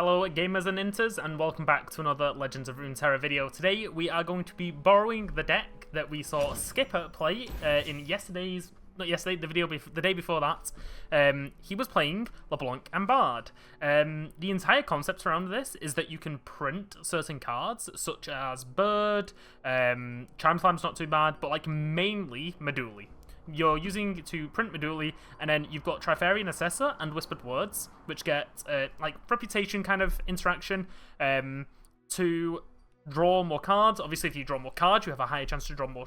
Hello gamers and inters, and welcome back to another Legends of Runeterra video. Today we are going to be borrowing the deck that we saw Skipper play in the day before that. He was playing Leblanc and Bard. The entire concept around this is that you can print certain cards, such as Bird, Chime Slime's not too bad, but like mainly Meduli. You're using to print Meduli, and then you've got Trifarian Assessor and Whispered Words, which get like reputation kind of interaction to draw more cards. Obviously, if you draw more cards, you have a higher chance to draw more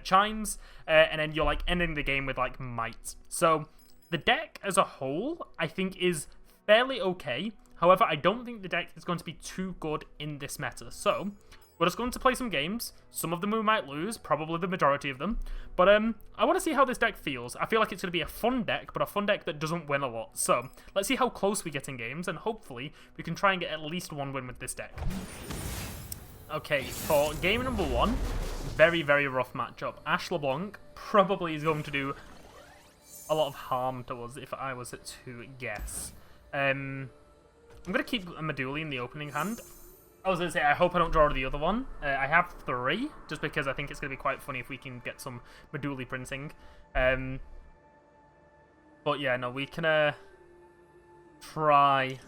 chimes, and then you're like ending the game with like might. So the deck as a whole, I think, is fairly okay. However, I don't think the deck is going to be too good in this meta. So we're just going to play some games. Some of them we might lose, probably the majority of them. But I want to see how this deck feels. I feel like it's going to be a fun deck, but a fun deck that doesn't win a lot. So let's see how close we get in games, and hopefully we can try and get at least one win with this deck. Okay, for game number one, very, very rough matchup. Ash LeBlanc probably is going to do a lot of harm to us if I was to guess. I'm going to keep a Meduli in the opening hand. I was going to say, I hope I don't draw the other one. I have 3, just because I think it's going to be quite funny if we can get some Meduli printing. But yeah, no, we can try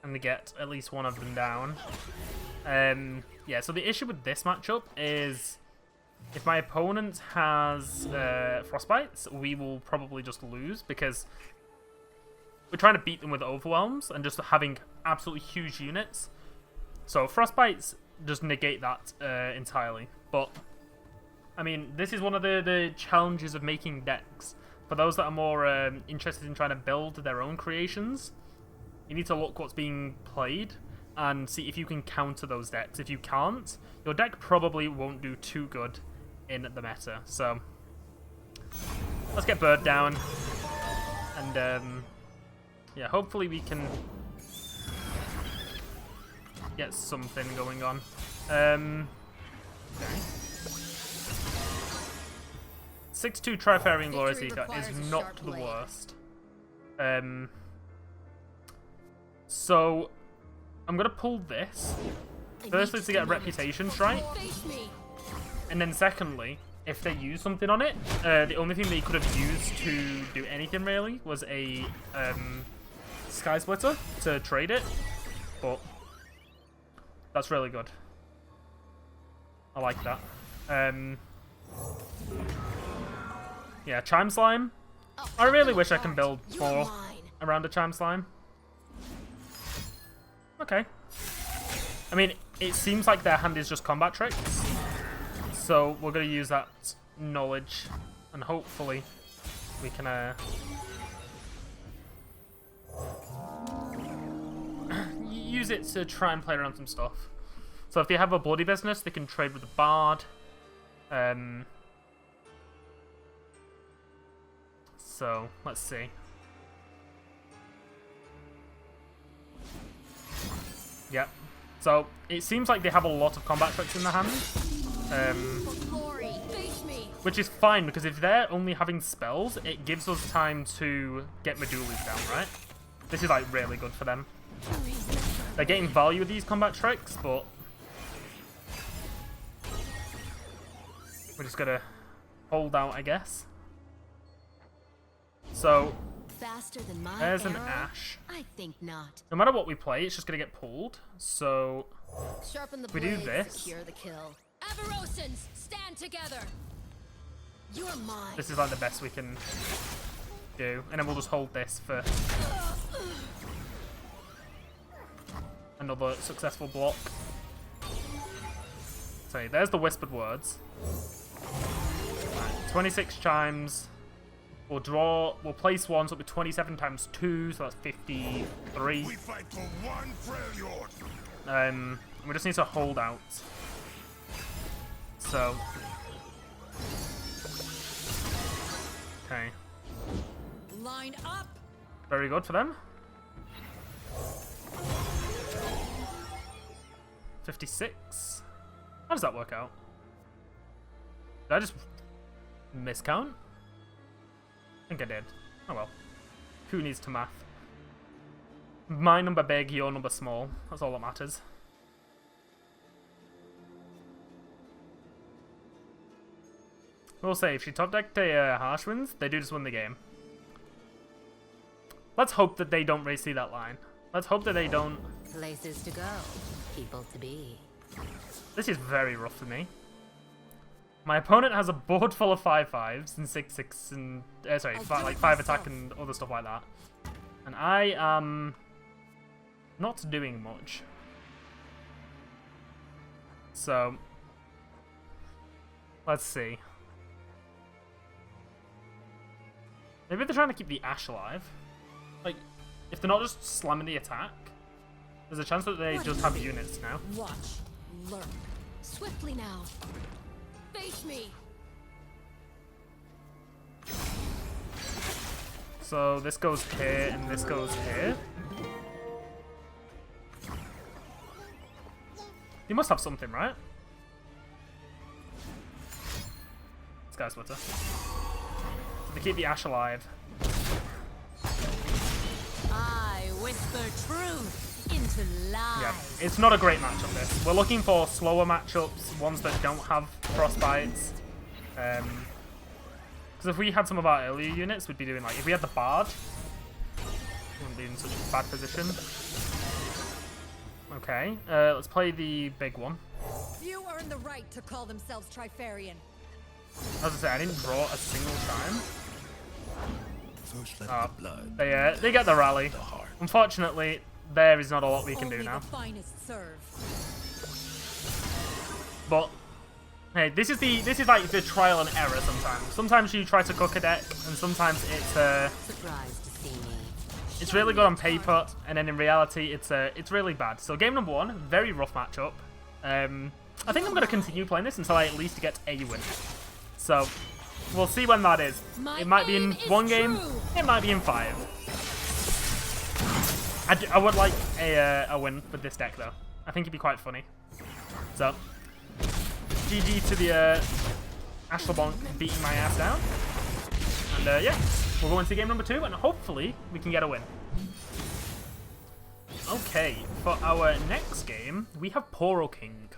and get at least one of them down. Yeah, so the issue with this matchup is if my opponent has Frostbites, we will probably just lose, because we're trying to beat them with Overwhelms and just having absolutely huge units. So Frostbites just negate that entirely. But, I mean, this is one of the challenges of making decks. For those that are more interested in trying to build their own creations, you need to look what's being played and see if you can counter those decks. If you can't, your deck probably won't do too good in the meta. So, let's get Bird down. And, yeah, hopefully we can get something going on. Okay. 6-2 Trifarian Glory Seeker is not the worst. So I'm gonna pull this. Firstly, to get a reputation strike, and then secondly, if they use something on it, the only thing they could have used to do anything really was a Sky Splitter to trade it, but that's really good. I like that. Yeah, Chime Slime. I really wish I can build more around a Chime Slime. Okay. I mean, it seems like their hand is just combat tricks, so we're going to use that knowledge, and hopefully we can use it to try and play around some stuff. So if they have a Bloody Business, they can trade with the Bard. So let's see. Yep. So it seems like they have a lot of combat tricks in their hand, which is fine, because if they're only having spells, it gives us time to get Medulis down, right? This is like really good for them. They're getting value with these combat tricks, but we're just gonna hold out, I guess. So there's an Ash. I think not. No matter what we play, it's just gonna get pulled. So we do this. Secure the kill. Avarosans, stand together. You're mine. This is like the best we can do, and then we'll just hold this for another successful block. So there's the Whispered Words. 26 chimes. We'll place one, so it'll be 27 times 2, so that's 53. We fight for one Freljord. We just need to hold out. So. Okay. Line up. Very good for them. 56. How does that work out? Did I just miscount? I think I did. Oh well. Who needs to math? My number big, your number small. That's all that matters. We'll say, if she top decked a Harsh Winds, they do just win the game. Let's hope that they don't race through that line. Let's hope that they don't... Places to go, people to be. This is very rough for me. My opponent has a board full of 5/5s and 6/6 and... sorry, like 5 attack and other stuff like that. And I am... not doing much. So... let's see. Maybe they're trying to keep the Ashe alive. Like, if they're not just slamming the attack, there's a chance that they just have units now. Watch, learn. Swiftly now. Face me. So this goes here and this goes here. You must have something, right? Sky Splitter. So they keep the Ashe alive. I whisper truth into lies. Yeah, it's not a great matchup this. We're looking for slower matchups, ones that don't have frostbites. Because if we had some of our earlier units, we'd be doing like, if we had the Bard, we wouldn't be in such a bad position. Okay, let's play the big one. Few earn the right to call themselves Trifarian. As I say, I didn't draw a single time. First let the blood. They get the rally. The heart. Unfortunately, there is not a lot we can do Only now. the finest serve. But hey, this is like the trial and error sometimes. Sometimes you try to cook a deck, and sometimes it's Surprised to see me. it's really good on paper, and then in reality it's really bad. So game number 1, very rough matchup. I think I'm gonna continue playing this until I at least get a win. So we'll see when that is. It might be in 1 game, it might be in 5. I would like a win with this deck though. I think it'd be quite funny. So GG to the Ashe Leblanc beating my ass down. And yeah, we'll go into game number 2 and hopefully we can get a win. Okay, for our next game, we have Poro King.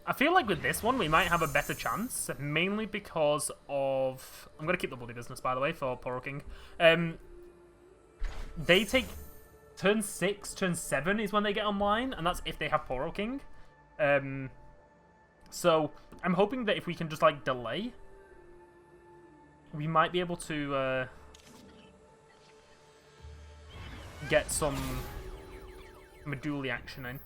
I feel like with this one, we might have a better chance, mainly because of... I'm going to keep the bloody business, by the way, for Poro King. They take turn 6, turn 7 is when they get online, and that's if they have Poro King. So I'm hoping that if we can just, like, delay, we might be able to get some Meduli action in.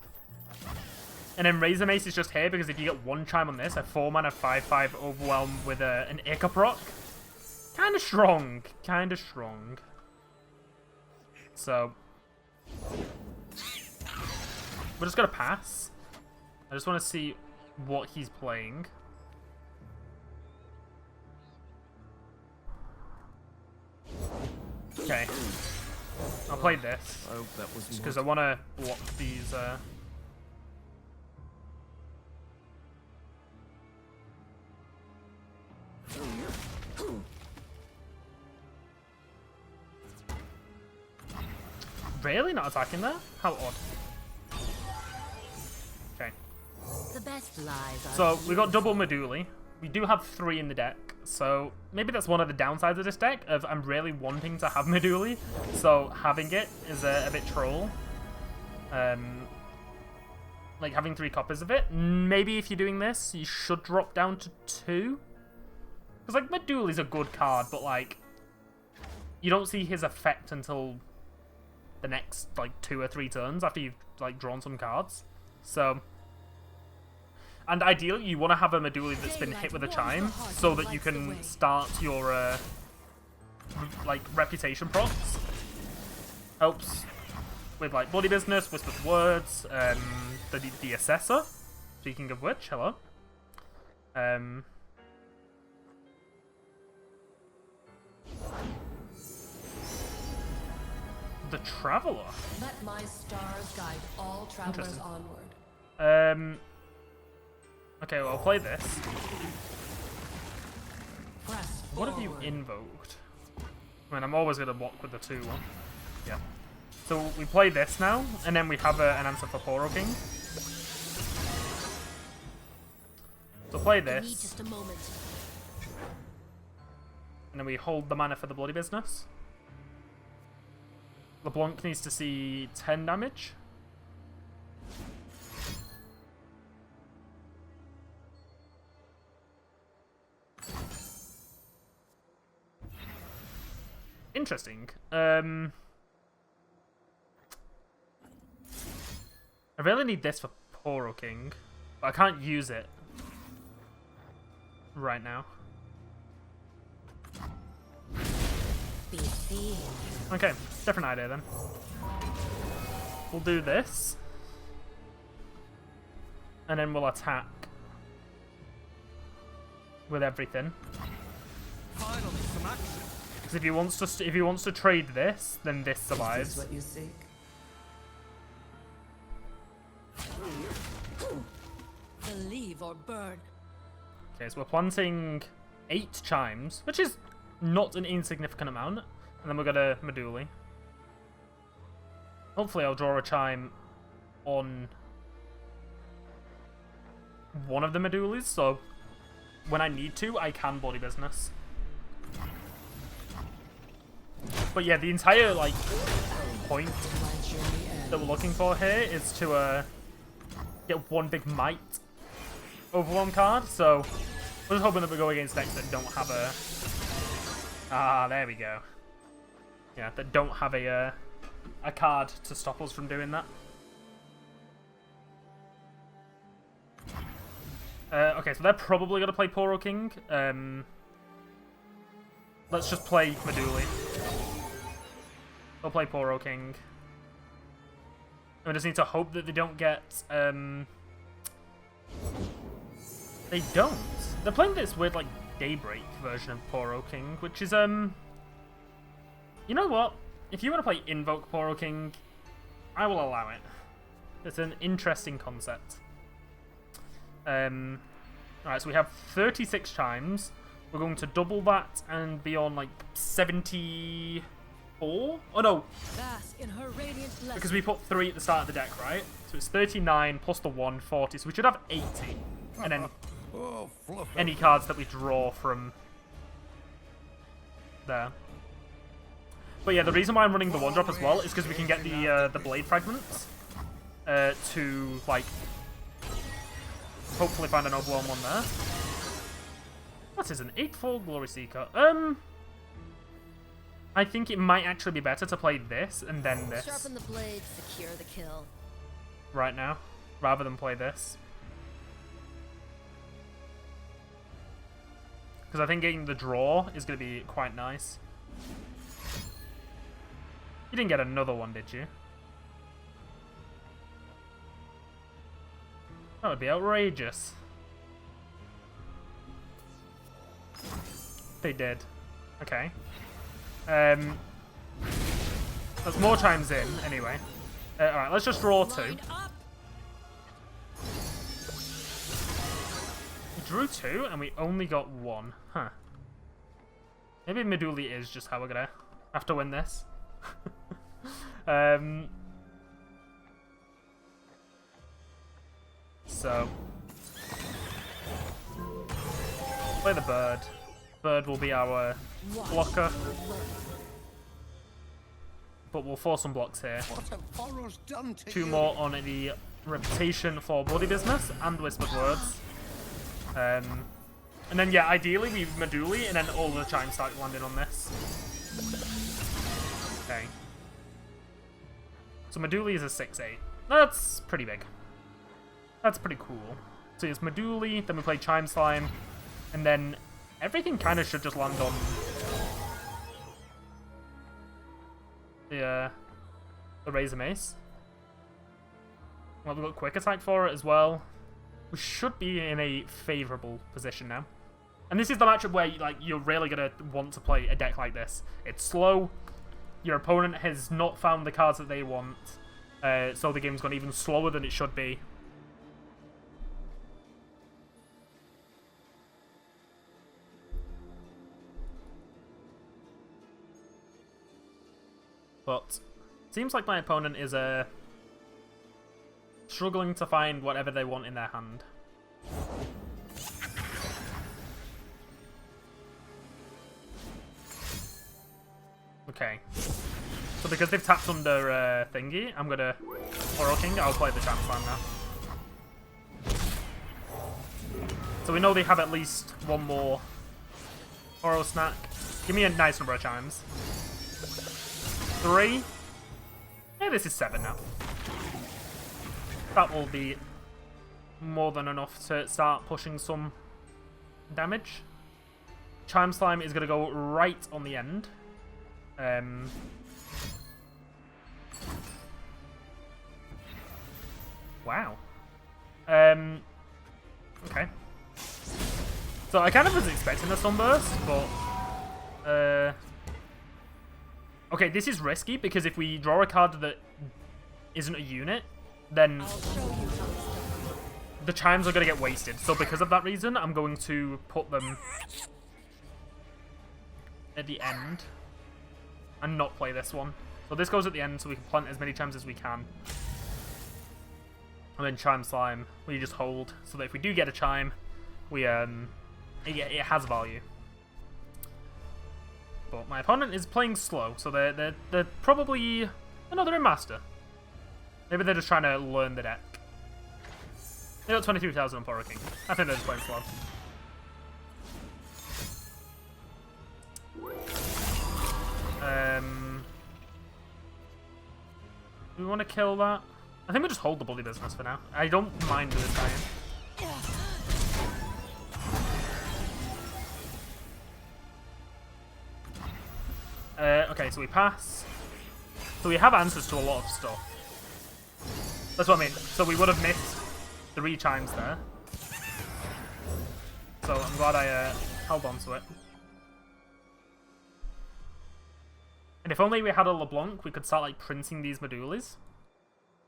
And then Razor Mace is just here because if you get 1 chime on this, a 4-mana 5/5 overwhelm with an Ica proc, kind of strong, So we're just gonna pass. I just want to see what he's playing. Okay, I'll play this just because I want to block these. Really? Not attacking there? How odd. Okay. The best lies are So we got double Meduli. We do have 3 in the deck, so maybe that's one of the downsides of this deck, of I'm really wanting to have Meduli, so having it is a bit troll. Like having 3 copies of it. Maybe if you're doing this, you should drop down to 2. Because like Meduli's a good card, but like you don't see his effect until the next like 2 or 3 turns after you've like drawn some cards. So, and ideally you want to have a Meduli that's been hit with a chime so that you can start your like reputation procs. Helps with like Bloody Business, Whispered Words, the Assessor. Speaking of which, hello. The Traveler. Let my stars guide all travelers onward. Okay, well, I'll play this. Press What have you forward. invoked? I mean, I'm always going to walk with the 2-1. Yeah. So we play this now, and then we have an answer for Poro King. So play I need this, just a moment. and then we hold the mana for the Bloody Business. Leblanc needs to see 10 damage. Interesting. I really need this for Poro King, but I can't use it right now. Okay, different idea then. We'll do this, and then we'll attack with everything. Finally, some action. Because if he wants to trade this, then this survives. What you seek? Believe or burn. Okay, so we're planting 8 chimes, which is not an insignificant amount, and then we're gonna Meduli. Hopefully, I'll draw a chime on one of the Medulis, so when I need to, I can Bloody Business. But yeah, the entire like point that we're looking for here is to get one big Might Overwhelm card. So we're just hoping that we go against decks that don't have a there we go. Yeah, that don't have a card to stop us from doing that. Okay, so they're probably gonna play Poro King. Let's just play Meduli. We'll play Poro King. And we just need to hope that they don't get... They don't. They're playing this weird, like, Daybreak version of Poro King, which is, You know what? If you want to play Invoke Poro King, I will allow it. It's an interesting concept. Alright, so we have 36 chimes. We're going to double that and be on, like, 74? Oh, no. Bask in her radiant blessing. Because we put 3 at the start of the deck, right? So it's 39 plus the 1, 40. So we should have 80. And then Oh, fluff. any cards that we draw from there. But yeah, the reason why I'm running the 1-drop as well is because we can get the Blade Fragments to, like, hopefully find an Overwhelm one there. What is an 8-4 Glory Seeker? I think it might actually be better to play this and then this Sharpen the blade, secure the kill. right now, rather than play this. Because I think getting the draw is going to be quite nice. You didn't get another one, did you? That would be outrageous. They did. Okay. There's more chimes in, anyway. Alright, let's just draw 2. Line up. We drew 2, and we only got 1. Huh. Maybe Meduli is just how we're gonna have to win this. So... play the bird. Bird will be our blocker. But we'll force some blocks here. What have Poro's done to 2 you? more on the reputation for Bloody Business and Whispered Words. And then, yeah, ideally we Meduli, and then all the chimes start landing on this. Okay. So Meduli is a 6/8. That's pretty big. That's pretty cool. So it's Meduli, then we play Chime Slime, and then everything kind of should just land on the Razor Mace. Well, we've got Quick Attack for it as well. We should be in a favourable position now. And this is the matchup where like you're really going to want to play a deck like this. It's slow. Your opponent has not found the cards that they want. So the game's gone even slower than it should be. But Seems like my opponent is struggling to find whatever they want in their hand. Okay. So because they've tapped under thingy, I'm gonna Oro King. I'll play the Champ Slam now. So we know they have at least one more Oro Snack. Give me a nice number of chimes. 3. Yeah, this is 7 now. That will be more than enough to start pushing some damage. Chime Slime is going to go right on the end. Wow. Okay. So I kind of was expecting a Sunburst, but... okay, this is risky, because if we draw a card that isn't a unit, then the chimes are going to get wasted. So because of that reason, I'm going to put them at the end and not play this one. So this goes at the end, so we can plant as many chimes as we can. And then Chime Slime, we just hold, so that if we do get a chime, we it has value. But my opponent is playing slow, so they're probably they're in Master. Maybe they're just trying to learn the deck. They got 23,000 on Poro King. I think they're just playing slow. Do we want to kill that? I think we just hold the Bloody Business for now. I don't mind this dying. Okay, so we pass. So we have answers to a lot of stuff. That's what I mean. So we would have missed 3 chimes there. So I'm glad I held on to it. And if only we had a LeBlanc, we could start like printing these Medullis.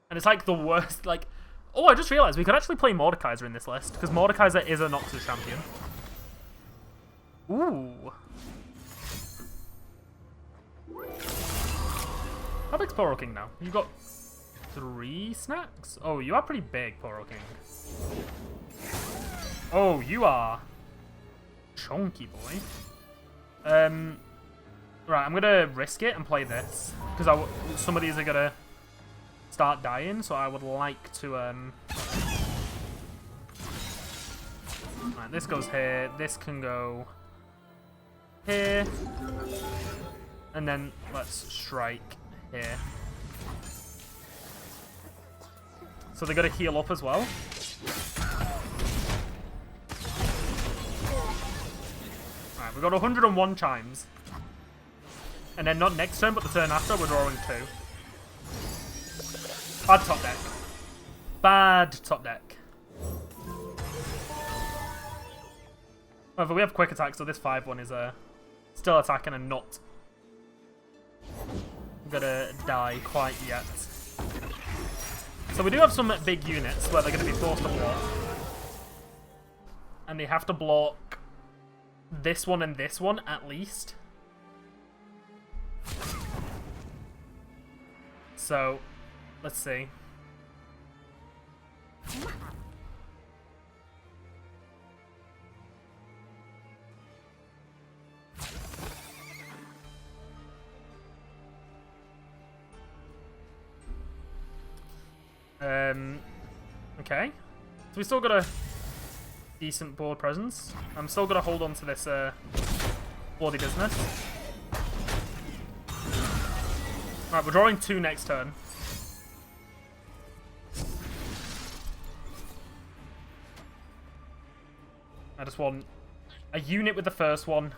And it's like the worst, like... Oh, I just realised we could actually play Mordekaiser in this list, because Mordekaiser is a Noxus champion. Ooh. How big's Poro King now? You've got 3 snacks? Oh, you are pretty big, Poro King. Oh, you are chunky, boy. Right, I'm gonna risk it and play this, because some of these are gonna start dying, so I would like to right, this goes here, this can go here, and then let's strike here. So they gotta heal up as well. Alright, we've got 101 chimes. And then not next turn, but the turn after, we're drawing 2. Bad top deck. Bad top deck. However, we have quick attack, so this 5-1 is still attacking and not gonna die quite yet. So we do have some big units where they're going to be forced to block. And they have to block this one and this one at least. So, let's see. Okay. So we still got a decent board presence. I'm still gonna hold on to this Bloody Business. Right, we're drawing 2 next turn. I just want a unit with the first one.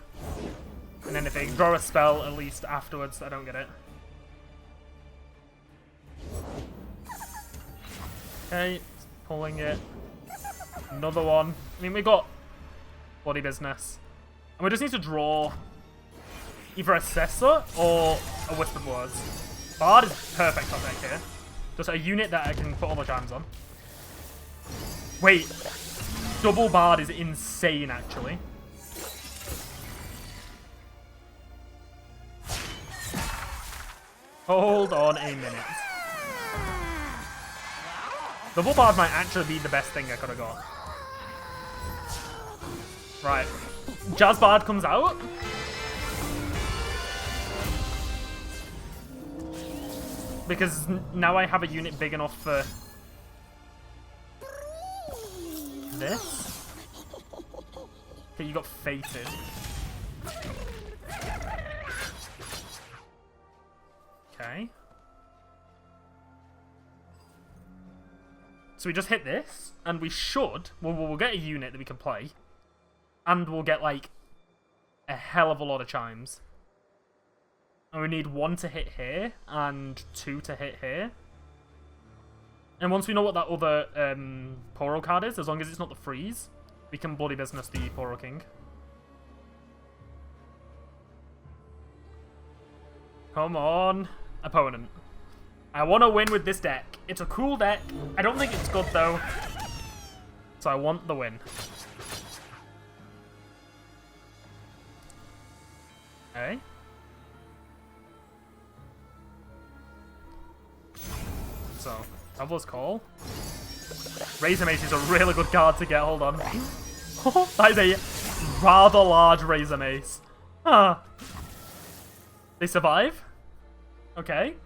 And then if they draw a spell at least afterwards, I don't get it. Okay, pulling it. Another one. I mean, we got Bloody Business. And we just need to draw either a Cessor or a Whispered Words. Bard is perfect on deck here. Just a unit that I can put all the chimes on. Wait. Double Bard is insane, actually. Hold on a minute. The Bombard might actually be the best thing I could have got. Right. Jazzbard comes out. Because now I have a unit big enough for this. Okay, you got fated. Okay. So we just hit this, and we should... Well, we'll get a unit that we can play. And we'll get, like, a hell of a lot of chimes. And we need 1 to hit here, and 2 to hit here. And once we know what that other Poro card is, as long as it's not the freeze, we can bloody business the Poro King. Come on, opponent. I want to win with this deck. It's a cool deck. I don't think it's good, though. So I want the win. Okay. So, Traveler's Call. Razor Mace is a really good card to get. Hold on. That is a rather large Razor Mace. Huh. They survive? Okay.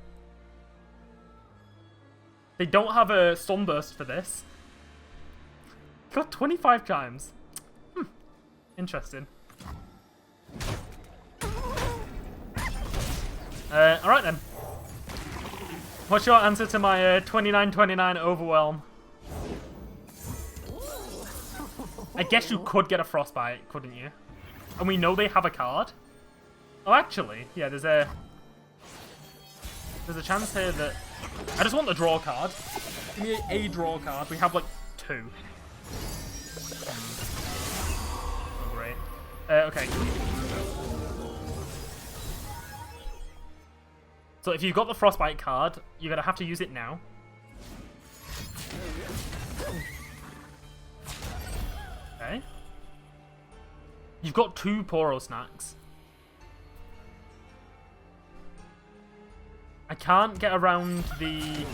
They don't have a Sunburst for this. Got 25 chimes. Interesting. Alright then. What's your answer to my 29-29 Overwhelm? I guess you could get a Frostbite, couldn't you? And we know they have a card. Oh, actually, yeah, there's a chance here that... I just want the draw card. Give me a draw card. We have, like, 2. Oh, great. Okay. So if you've got the Frostbite card, you're going to have to use it now. Okay. You've got 2 Poro Snacks. I can't get around the...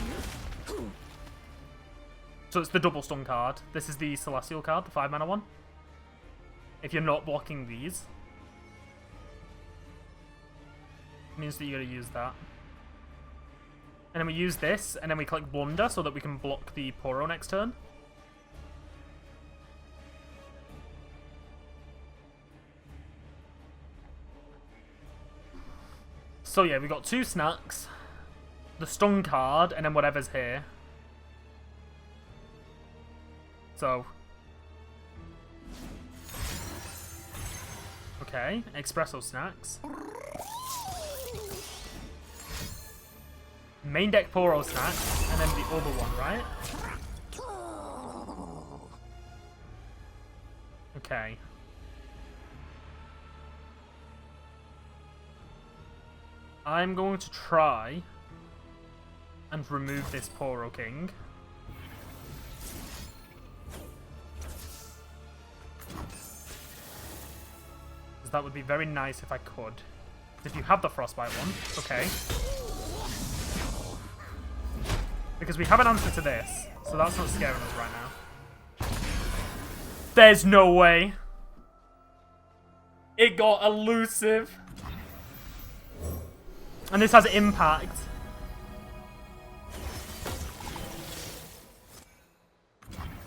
So it's the double stun card. This is the Celestial card, the 5-mana one. If you're not blocking these. It means that you're going to use that. And then we use this, and then we click Blunder so that we can block the Poro next turn. So yeah, we got 2 snacks, the stun card, and then whatever's here. So. Okay, espresso snacks. Main deck Poro snack, and then the other one, right? Okay. I'm going to try and remove this Poro King. Because that would be very nice if I could. If you have the Frostbite one, okay. Because we have an answer to this, so that's not scaring us right now. There's no way. It got elusive. And this has impact.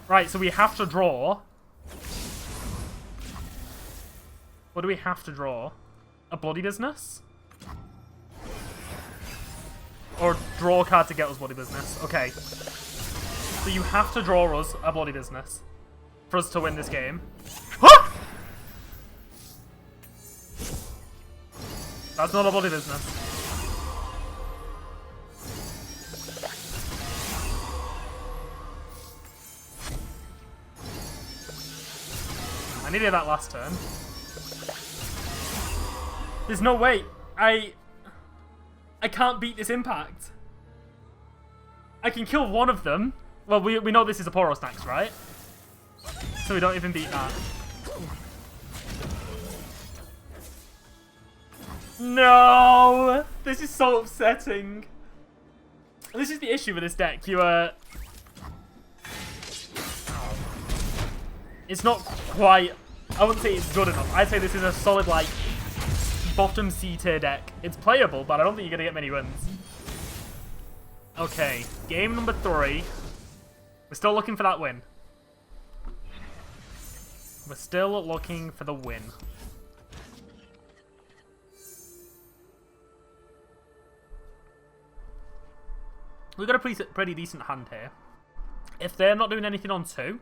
Right, so we have to draw. What do we have to draw? A bloody business? Or draw a card to get us bloody business. Okay. So you have to draw us a bloody business for us to win this game. Ah! That's not a bloody business. I needed that last turn. There's no way. I can't beat this impact. I can kill one of them. Well, we know this is a Poro Snacks, right? So we don't even beat that. No! This is so upsetting. This is the issue with this deck. It's not quite... I wouldn't say it's good enough. I'd say this is a solid, like, bottom C tier deck. It's playable, but I don't think you're going to get many wins. Okay, game number 3. We're still looking for that win. We're still looking for the win. We've got a pretty decent hand here. If they're not doing anything on 2,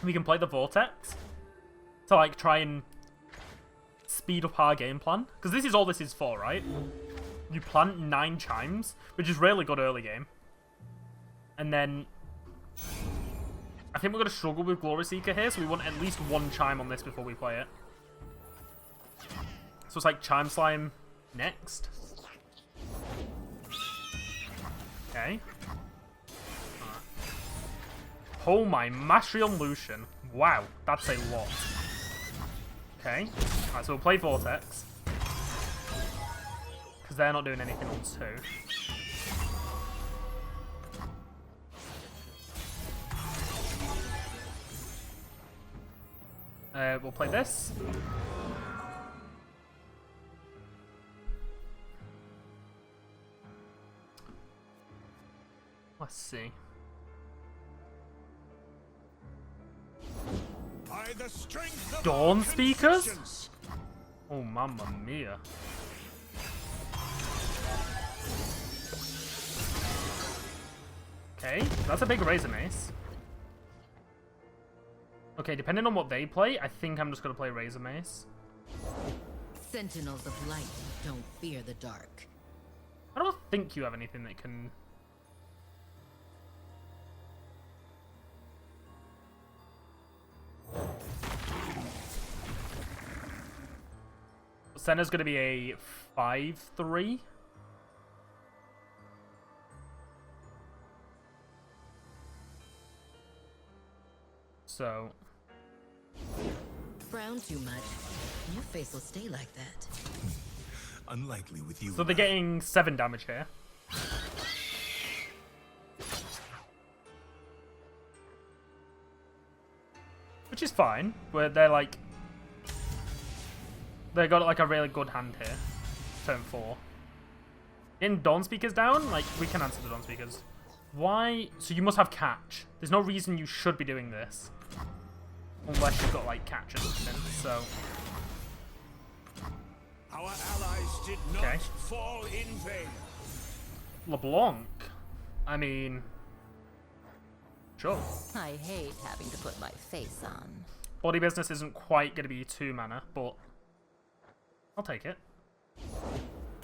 we can play the Vortex to, like, try and speed up our game plan. Because this is all this is for, right? You plant 9 chimes, which is really good early game. And then I think we're going to struggle with Glory Seeker here, so we want at least 1 chime on this before we play it. So it's like Chime Slime next. Okay. Oh my, Mastery on Lucian. Wow, that's a lot. Okay. Alright, so we'll play Vortex. Because they're not doing anything on 2. We'll play this. Let's see. By the strength of Dawn our Speakers? convictions. Oh, mamma mia. Okay, that's a big Razor Mace. Okay, depending on what they play, I think I'm just going to play Razor Mace. Sentinels of light don't fear the dark. I don't think you have anything that can... Senna's going to be a 5-3. So... Frown too much. Your face will stay like that. Unlikely with you. So they're getting 7 damage here. Which is fine. Where they're like... They got like a really good hand here. Turn 4. Getting Dawn Speakers down? Like, we can answer the Dawn Speakers. Why? So you must have catch. There's no reason you should be doing this. Unless you've got like catch or something, so... Our allies did not fall in vain. Leblanc? I mean... Sure. I hate having to put my face on. Body Business isn't quite going to be 2 mana, but... I'll take it.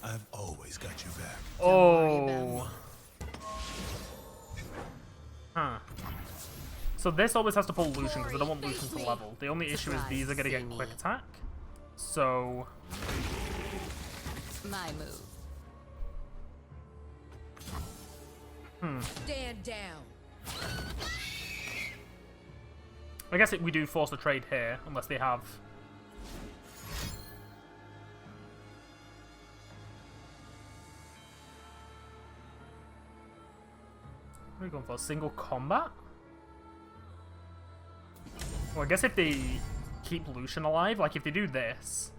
I've always got you back. Oh. Huh. So this always has to pull Lucian because I don't want Lucian to level. The only issue is these are going to get quick attack. So... My move. Stand down. I guess we do force the trade here, unless they have... What are we going for? Single combat? Well, I guess if they keep Lucian alive, like if they do this...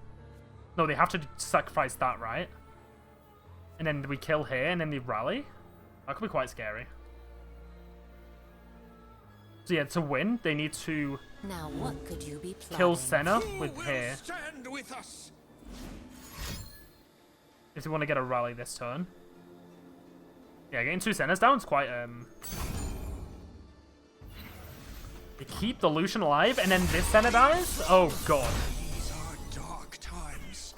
No, they have to sacrifice that, right? And then we kill here, and then they rally? That could be quite scary. So yeah, to win, they need to Now what could you be kill plotting? Senna Who with will here. stand with us? If they want to get a rally this turn. Yeah, getting 2 Sennas down is quite, They keep the Lucian alive, and then this Senna dies? Oh, God. These are dark times.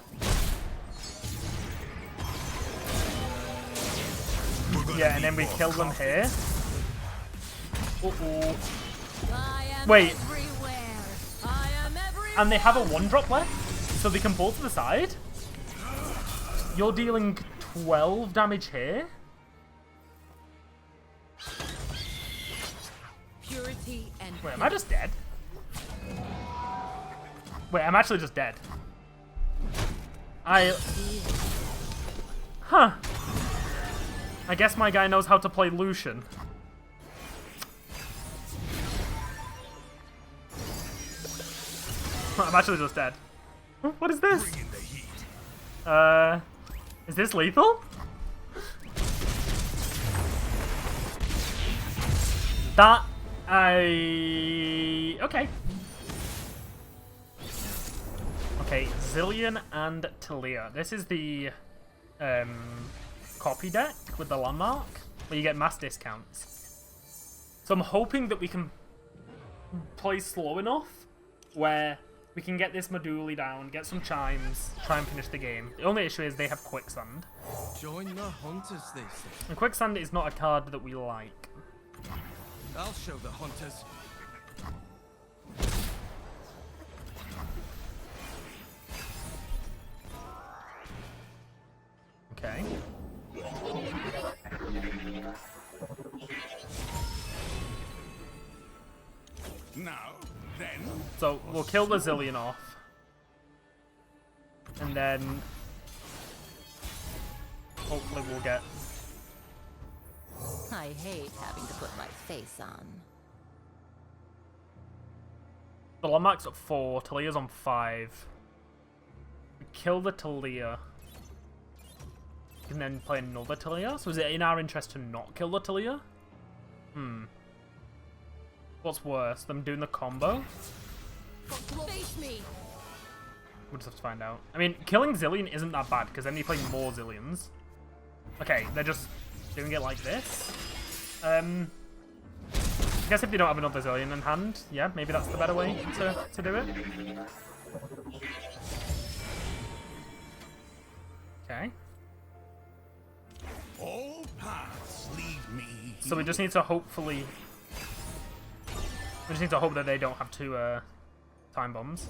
Yeah, and then we kill them here. Uh-oh. I am Wait. everywhere. I am everywhere. And they have a 1-drop left, so they can pull to the side. You're dealing 12 damage here? Purity and Wait, am I just dead? Wait, I'm actually just dead. Huh. I guess my guy knows how to play Lucian. I'm actually just dead. What is this? Is this lethal? Okay. Okay, Zillion and Talia. This is the copy deck with the landmark, where you get mass discounts. So I'm hoping that we can play slow enough where we can get this Moduli down, get some chimes, try and finish the game. The only issue is they have Quicksand. Join the hunters, they say. And Quicksand is not a card that we like. I'll show the hunters. Okay. Now, then. So we'll kill the Zillion off. And then hopefully we'll get... I hate having to put my face on. The landmark's at 4, Talia's on 5. We kill the Talia. We can then play another Talia. So is it in our interest to not kill the Talia? What's worse, them doing the combo? Face me. We'll just have to find out. I mean, killing Zillion isn't that bad, because then you play more Zillions. Okay, they're just doing it like this. I guess if they don't have another Zillion in hand, yeah, maybe that's the better way to do it. Okay. All paths lead me. So we just need to hopefully... We just need to hope that they don't have 2 time bombs.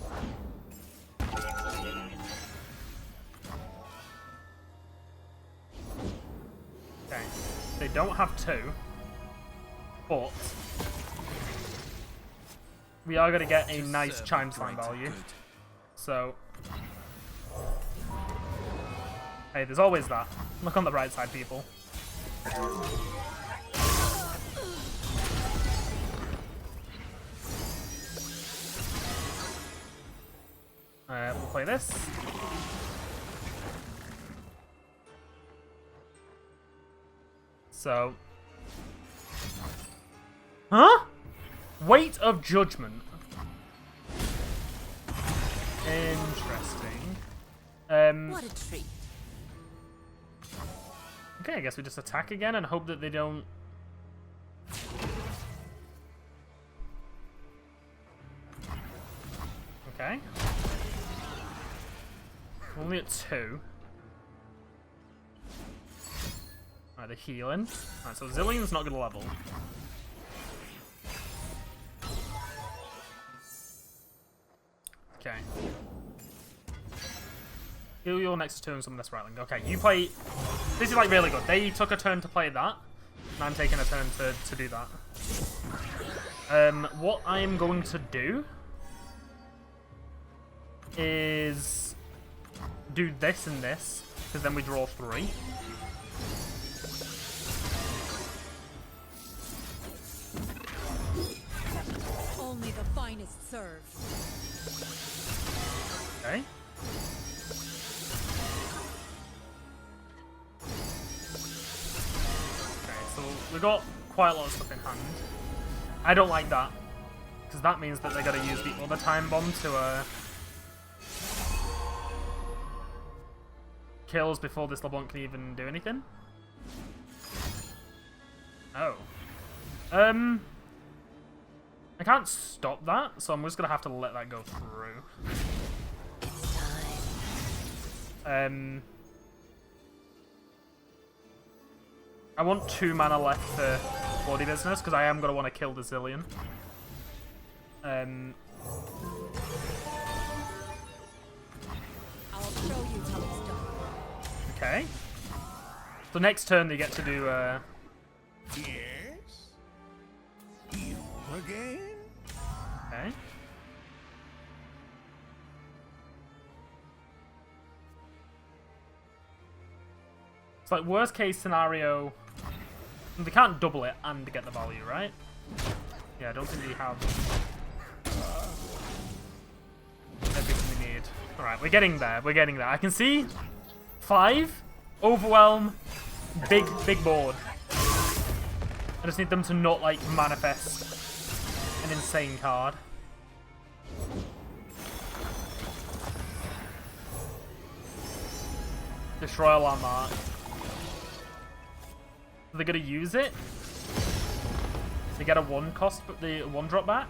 Okay. They don't have 2. But we are going to get a nice chime slam value. So... Hey, there's always that. Look on the bright side, people. We'll play this. So... Huh? Weight of Judgment. Interesting. What a treat. Okay, I guess we just attack again and hope that they don't... Okay. Only at 2. Alright, they're healing. Alright, so Zillion's not gonna level. Okay. Heal your next turn some of this rattling. Okay, you play... This is like really good. They took a turn to play that, and I'm taking a turn to do that. What I am going to do is do this and this, because then we draw 3. Only the finest serve. Okay. So we got quite a lot of stuff in hand. I don't like that, because that means that they're going to use the other time bomb to kill us before this Leblanc can even do anything. Oh. I can't stop that, so I'm just going to have to let that go through. It's time. I want 2 mana left for Bloody Business, because I am going to want to kill the Zillion. I'll show you how it's done. Okay. So next turn they get to do... Yes? You again? Okay. like worst case scenario, they can't double it and get the value, right? Yeah, I don't think we have everything we need. Alright, we're getting there, we're getting there. I can see 5, overwhelm, big board. I just need them to not, like, manifest an insane card. Destroy a landmark. Are they gonna use it? They get a 1 cost, but the 1 drop back?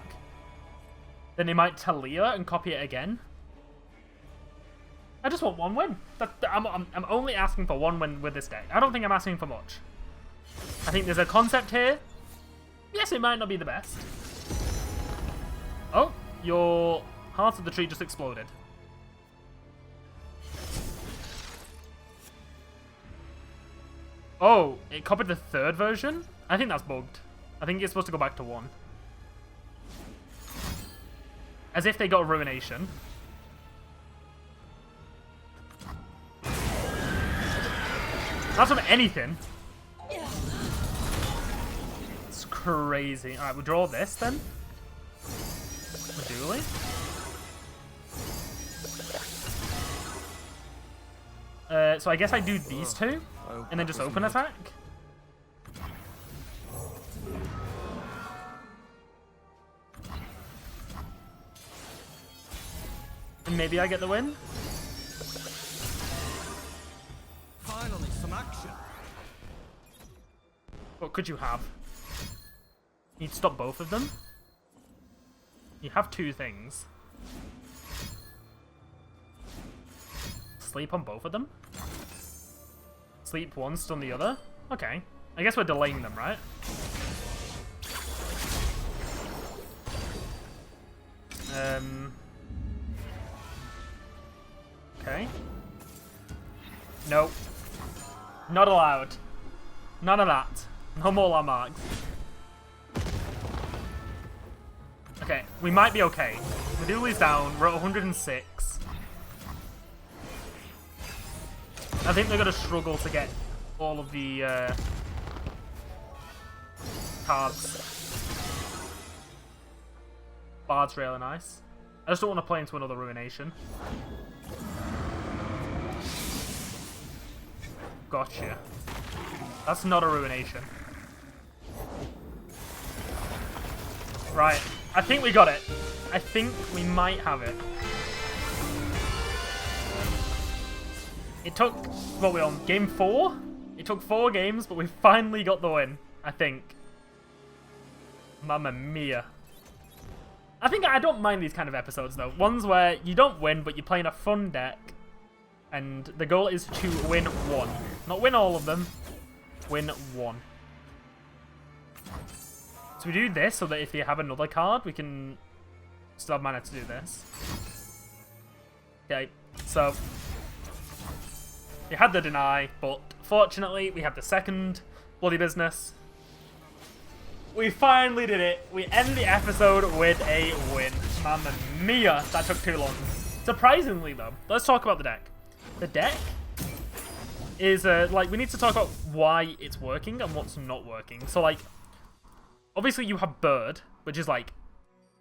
Then they might Talia and copy it again. I just want 1 win. I'm only asking for 1 win with this deck. I don't think I'm asking for much. I think there's a concept here. Yes, it might not be the best. Oh, your Heart of the Tree just exploded. Oh, it copied the 3rd version? I think that's bugged. I think it's supposed to go back to 1. As if they got a Ruination. That's from anything. It's crazy. Alright, we'll draw this then. Meduli. So I guess I do these 2, and then just open attack. And maybe I get the win. Finally, some action. What could you have? You need to stop both of them. You have 2 things. Sleep on both of them? Sleep one, stun the other? Okay. I guess we're delaying them, right? Okay. Nope. Not allowed. None of that. No more landmarks. Okay, we might be okay. Meduli's down. We're at 106. I think they're going to struggle to get all of the cards. Bard's really nice. I just don't want to play into another Ruination. Gotcha. That's not a Ruination. Right. I think we got it. I think we might have it. It took, what are we on, game 4? It took 4 games, but we finally got the win, I think. Mamma mia. I think I don't mind these kind of episodes, though. Ones where you don't win, but you're playing a fun deck, and the goal is to win 1. Not win all of them, win 1. So we do this so that if you have another card, we can still have mana to do this. Okay, so we had the deny, but fortunately we have the second bloody business. We finally did it. We end the episode with a win. Mamma mia, that took too long. Surprisingly though, let's talk about the deck. The deck is, like, we need to talk about why it's working and what's not working. So, like, obviously you have Bird, which is like,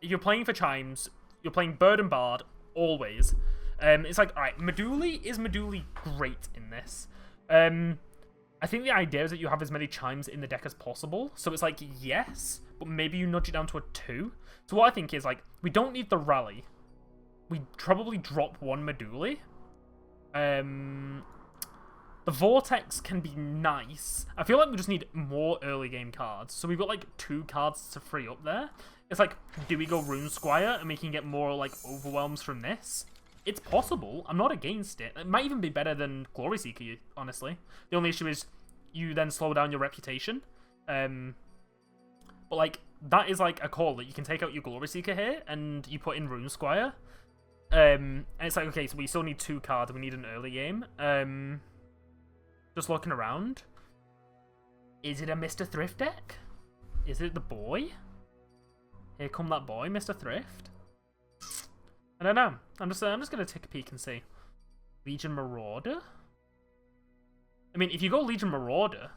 if you're playing for Chimes, you're playing Bird and Bard, always. It's like, alright, is Meduli great in this? I think the idea is that you have as many Chimes in the deck as possible. So it's like, yes, but maybe you nudge it down to a 2. So what I think is, like, we don't need the rally. We probably drop 1 Meduli. The Vortex can be nice. I feel like we just need more early game cards. So we've got like 2 cards to free up there. It's like, do we go Rune Squire and we can get more like overwhelms from this? It's possible. I'm not against it. It might even be better than Glory Seeker, honestly. The only issue is you then slow down your reputation. But like, that is like a call that you can take out your Glory Seeker here and you put in Rune Squire. And it's like, okay, so we still need 2 cards and we need an early game. Just looking around. Is it a Mr. Thrift deck? Is it the boy? Here come that boy, Mr. Thrift. I don't know. I'm just gonna take a peek and see. Legion Marauder. I mean, if you go Legion Marauder,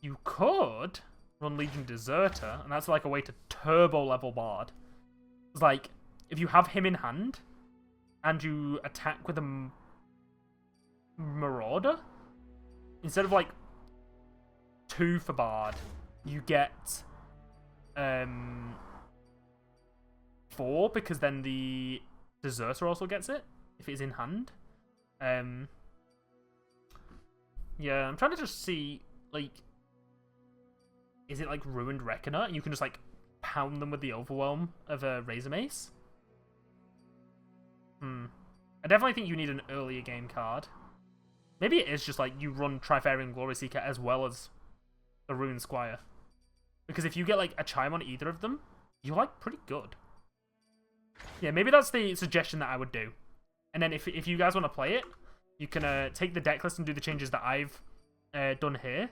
you could run Legion Deserter, and that's like a way to turbo level Bard. It's like, if you have him in hand, and you attack with a Marauder, instead of like 2 for Bard, you get 4, because then the Deserter also gets it, if it's in hand. Yeah, I'm trying to just see, like, is it like Ruined Reckoner, and you can just like pound them with the Overwhelm of a Razor Mace? I definitely think you need an earlier game card. Maybe it is just like you run Trifarian Glory Seeker as well as the Ruined Squire. Because if you get like a Chime on either of them, you're like pretty good. Yeah, maybe that's the suggestion that I would do. And then if you guys want to play it, you can take the deck list and do the changes that I've done here.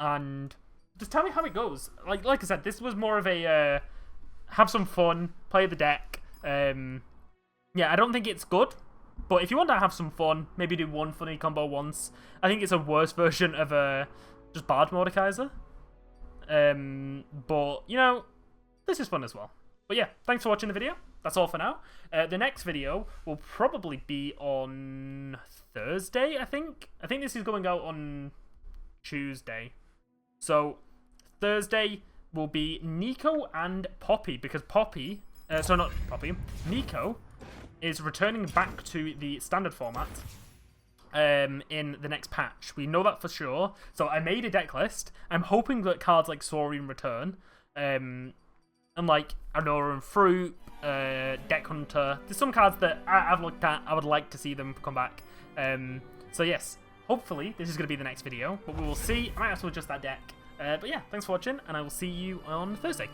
And just tell me how it goes. Like I said, this was more of a have some fun, play the deck. Yeah, I don't think it's good. But if you want to have some fun, maybe do one funny combo once. I think it's a worse version of just Bard Mordekaiser. But, you know, this is fun as well. But yeah, thanks for watching the video. That's all for now. The next video will probably be on Thursday, I think. I think this is going out on Tuesday. So, Thursday will be Nico and Poppy, because Nico is returning back to the standard format in the next patch. We know that for sure. So I made a deck list. I'm hoping that cards like Saurian return. And like Anora and Fruit, Deck Hunter. There's some cards that I've looked at. I would like to see them come back. So yes, hopefully this is going to be the next video. But we will see. I might have to adjust that deck. But yeah, thanks for watching, and I will see you on Thursday.